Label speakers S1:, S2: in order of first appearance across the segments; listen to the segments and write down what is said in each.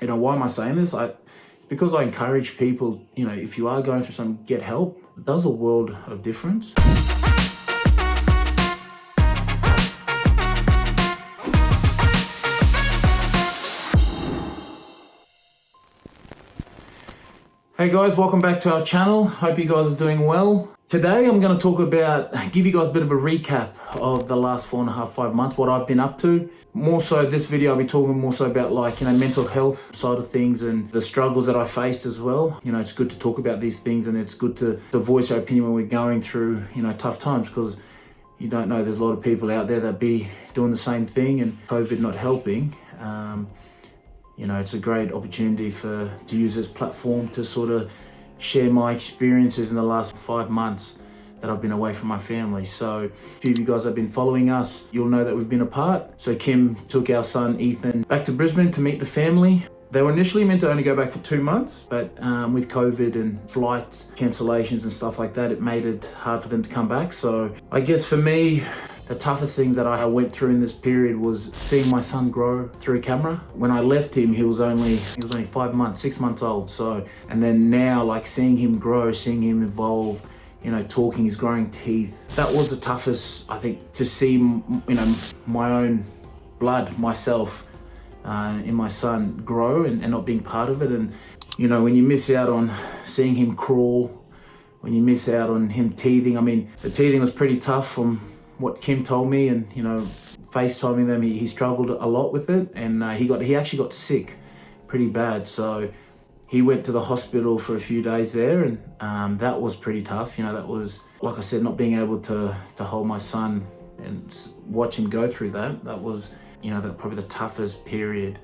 S1: Why am I saying this? Because I encourage people, if you are going through something, get help. It does a world of difference. Hey guys, welcome back to our channel. Hope you guys are doing well. Today I'm going to give you guys a bit of a recap of the last 4.5 months, what I've been up to. More so this video, I'll be talking more so about mental health side of things and the struggles that I faced as well. It's good to talk about these things, and it's good to voice our opinion when we're going through, tough times, because you don't know, there's a lot of people out there that be doing the same thing, and COVID not helping. It's a great opportunity to use this platform to sort of share my experiences in the last 5 months that I've been away from my family. So a few of you guys have been following us, you'll know that we've been apart. So Kim took our son Ethan back to Brisbane to meet the family. They were initially meant to only go back for 2 months, but with COVID and flight cancellations and stuff like that, it made it hard for them to come back. So I guess for me, the toughest thing that I went through in this period was seeing my son grow through camera. When I left him, he was only 5 months, 6 months old. So, and then now, seeing him grow, seeing him evolve, talking, his growing teeth. That was the toughest, I think, to see, my own blood, myself, in my son grow and not being part of it. And, when you miss out on seeing him crawl, when you miss out on him teething, the teething was pretty tough from what Kim told me, and FaceTiming them, he struggled a lot with it, and he actually got sick pretty bad. So he went to the hospital for a few days there, and that was pretty tough. That was, like I said, not being able to hold my son and watch him go through that. That was, probably the toughest period.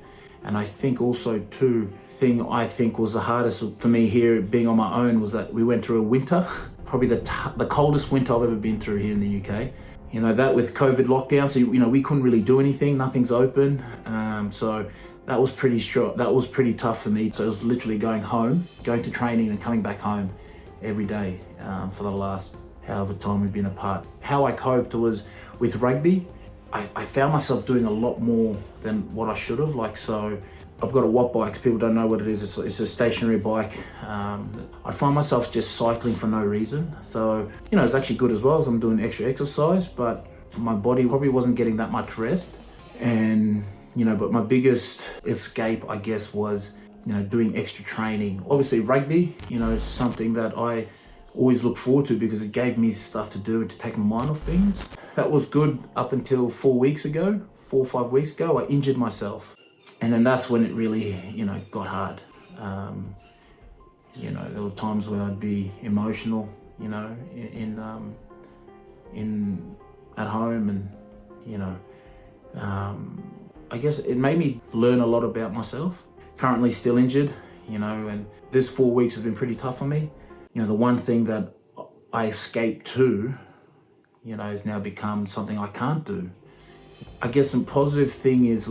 S1: And I think also thing I think was the hardest for me here being on my own was that we went through a winter, probably the coldest winter I've ever been through here in the UK. That with COVID lockdown, so we couldn't really do anything, nothing's open. So that was pretty tough for me. So it was literally going to training and coming back home every day for the last however time we've been apart. How I coped was with rugby. I found myself doing a lot more than what I should have. So I've got a watt bike. People don't know what it is. It's a stationary bike. I find myself just cycling for no reason. So, it's actually good as well as I'm doing extra exercise, but my body probably wasn't getting that much rest. And, but my biggest escape, I guess, was, doing extra training. Obviously rugby, is something that I always look forward to because it gave me stuff to do and to take my mind off things. That was good up until 4 or 5 weeks ago, I injured myself. And then that's when it really, got hard. There were times where I'd be emotional, at home, and, I guess it made me learn a lot about myself. Currently still injured, and this 4 weeks has been pretty tough for me. The one thing that I escaped to, has now become something I can't do. I guess some positive thing is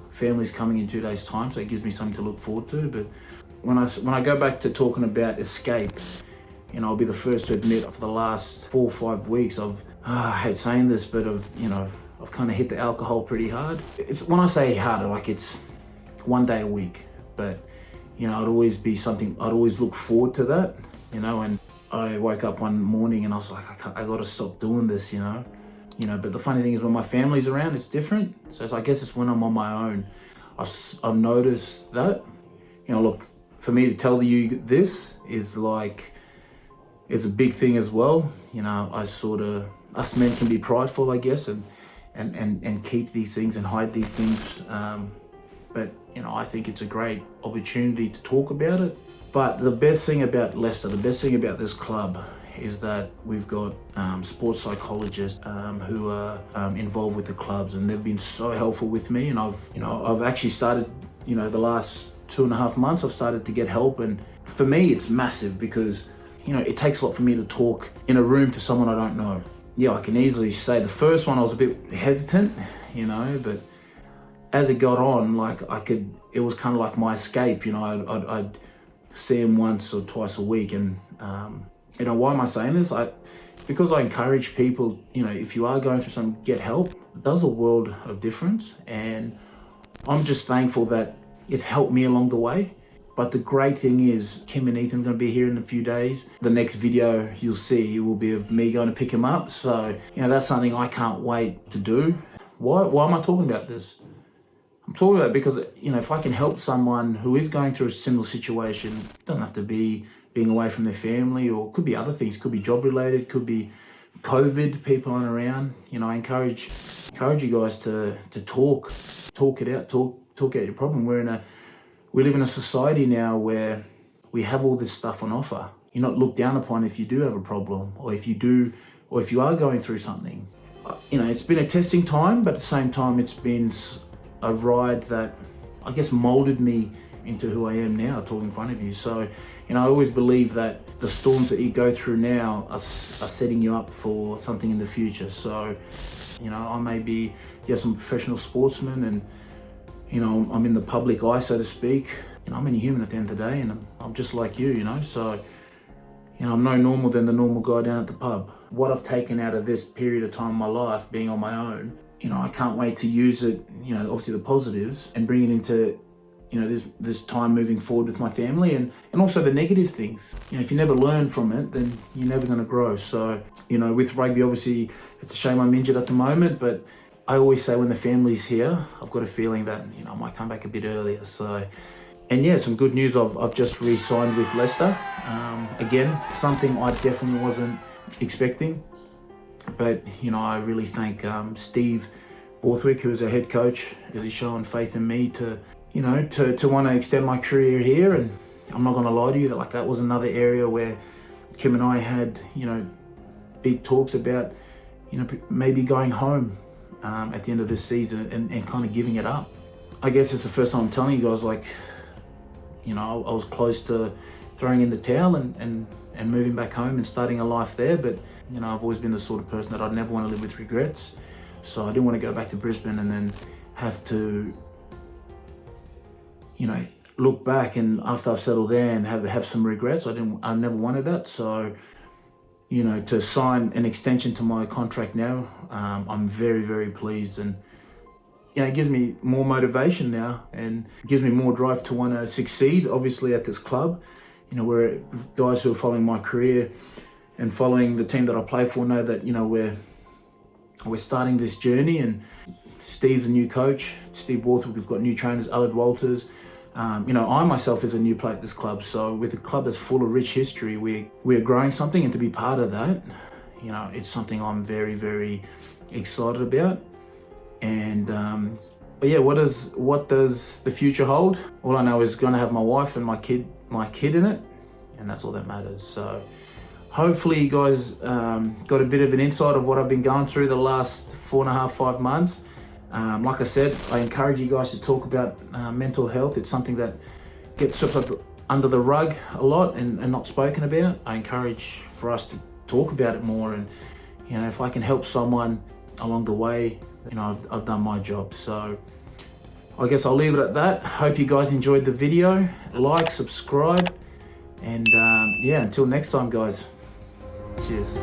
S1: family's coming in 2 days' time, so it gives me something to look forward to. But when I go back to talking about escape, I'll be the first to admit for the last 4 or 5 weeks, I hate saying this, but I've kind of hit the alcohol pretty hard. It's when I say hard, it's 1 day a week, but I'd always be something, I'd always look forward to that, and I woke up one morning and I was like, I gotta stop doing this, but the funny thing is when my family's around, it's different. So I guess it's when I'm on my own, I've noticed that, look, for me to tell you this is it's a big thing as well. Us men can be prideful, I guess, and keep these things and hide these things. But, I think it's a great opportunity to talk about it. But the best thing about Leicester, the best thing about this club is that we've got sports psychologists who are involved with the clubs, and they've been so helpful with me. And I've actually started, the last 2.5 months, I've started to get help. And for me, it's massive because, it takes a lot for me to talk in a room to someone I don't know. Yeah, I can easily say the first one I was a bit hesitant, but as it got on, it was kind of like my escape. I'd see him once or twice a week, and why am I saying this? Because I encourage people, if you are going through something, get help. It does a world of difference, and I'm just thankful that it's helped me along the way. But the great thing is, Kim and Ethan are going to be here in a few days. The next video you'll see will be of me going to pick him up. So, that's something I can't wait to do. Why am I talking about this? I'm talking about it because, if I can help someone who is going through a similar situation, it doesn't have to be being away from their family, or could be other things, could be job related, could be COVID, people aren't around. I encourage you guys to talk it out, talk out your problem. We live in a society now where we have all this stuff on offer. You're not looked down upon if you do have a problem, or if you are going through something. It's been a testing time, but at the same time, it's been a ride that I guess molded me into who I am now, talking in front of you. So, I always believe that the storms that you go through now are setting you up for something in the future. So, I may be, yes, I'm a professional sportsman, and I'm in the public eye, so to speak. I'm only human at the end of the day, and I'm just like you, So, I'm no normal than the normal guy down at the pub. What I've taken out of this period of time in my life, being on my own, I can't wait to use it, obviously the positives, and bring it into, this time moving forward with my family, and also the negative things. If you never learn from it, then you're never going to grow. So, with rugby, obviously, it's a shame I'm injured at the moment, but I always say when the family's here, I've got a feeling that, I might come back a bit earlier. So, and yeah, some good news. I've just re-signed with Leicester. Again, something I definitely wasn't expecting. But, I really thank Steve Borthwick, who is our head coach, as he's shown faith in me to want to extend my career here. And I'm not going to lie to you, that was another area where Kim and I had, big talks about, maybe going home at the end of this season and kind of giving it up. I guess it's the first time I'm telling you guys, I was close to throwing in the towel and moving back home and starting a life there. But, I've always been the sort of person that I'd never want to live with regrets. So I didn't want to go back to Brisbane and then have to, look back, and after I've settled there and have some regrets. I never wanted that. So, to sign an extension to my contract now, I'm very, very pleased, and it gives me more motivation now, and gives me more drive to want to succeed, obviously, at this club. Where guys who are following my career and following the team that I play for know that, we're starting this journey, and Steve's a new coach, Steve Borthwick. We've got new trainers, Aled Walters. I myself is a new player at this club. So with a club that's full of rich history, we're growing something, and to be part of that, it's something I'm very, very excited about. And but yeah, what does the future hold? All I know is going to have my wife and my kid in it, and that's all that matters. So hopefully you guys got a bit of an insight of what I've been going through the last 4.5, 5 months. Like I said, I encourage you guys to talk about mental health. It's something that gets swept up under the rug a lot and not spoken about. I encourage for us to talk about it more, and if I can help someone along the way, I've done my job. So I guess I'll leave it at that. Hope you guys enjoyed the video. Like, subscribe, and yeah, until next time, guys. Cheers.